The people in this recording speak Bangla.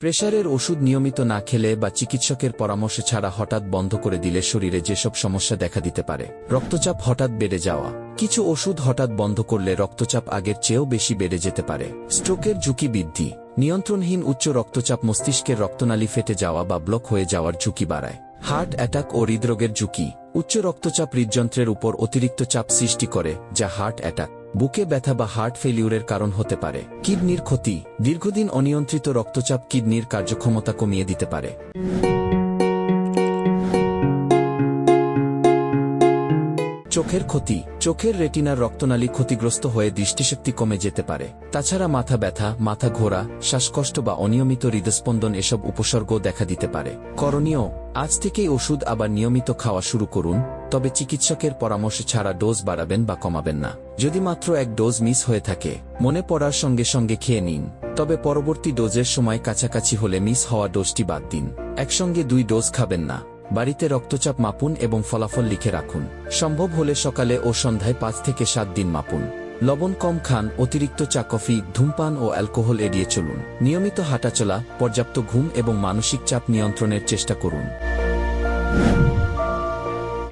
প্রেসারের ওষুধ নিয়মিত না খেলে বা চিকিৎসকের পরামর্শ ছাড়া হঠাৎ বন্ধ করে দিলে শরীরে যেসব সমস্যা দেখা দিতে পারে। রক্তচাপ হঠাৎ বেড়ে যাওয়া। কিছু ওষুধ হঠাৎ বন্ধ করলে রক্তচাপ আগের চেয়েও বেশি বেড়ে যেতে পারে। স্ট্রোকের ঝুঁকি বৃদ্ধি। নিয়ন্ত্রণহীন উচ্চ রক্তচাপ মস্তিষ্কের রক্তনালী ফেটে যাওয়া বা ব্লক হয়ে যাওয়ার ঝুঁকি বাড়ায়। হার্ট অ্যাটাক ও হৃদরোগের ঝুঁকি। উচ্চ রক্তচাপ হৃদযন্ত্রের উপর অতিরিক্ত চাপ সৃষ্টি করে, যা হার্ট অ্যাটাক, বুকে ব্যথা বা হার্ট ফেলিউরের কারণ হতে পারে। কিডনির ক্ষতি। দীর্ঘদিন অনিয়ন্ত্রিত রক্তচাপ কিডনির কার্যক্ষমতা কমিয়ে দিতে পারে। চোখের ক্ষতি। চোখের রেটিনার রক্তনালী ক্ষতিগ্রস্ত হয়ে দৃষ্টিশক্তি কমে যেতে পারে। তাছাড়া মাথা ব্যথা, মাথা ঘোরা, শ্বাসকষ্ট বা অনিয়মিত হৃদস্পন্দন এসব উপসর্গও দেখা দিতে পারে। করণীয়: আজ থেকেই ওষুধ আবার নিয়মিত খাওয়া শুরু করুন, তবে চিকিৎসকের পরামর্শ ছাড়া ডোজ বাড়াবেন বা কমাবেন না। যদি মাত্র এক ডোজ মিস হয়ে থাকে, মনে পড়ার সঙ্গে সঙ্গে খেয়ে নিন, তবে পরবর্তী ডোজের সময় কাছাকাছি হলে মিস হওয়া ডোজটি বাদ দিন। একসঙ্গে 2 ডোজ খাবেন না। বাড়িতে রক্তচাপ মাপুন এবং ফলাফল লিখে রাখুন। সম্ভব হলে সকালে ও সন্ধ্যায় 5 থেকে 7 দিন মাপুন। লবণ কম খান, অতিরিক্ত চা কফি, ধূমপান ও অ্যালকোহল এড়িয়ে চলুন। নিয়মিত হাঁটাচলা, পর্যাপ্ত ঘুম এবং মানসিক চাপ নিয়ন্ত্রণের চেষ্টা করুন।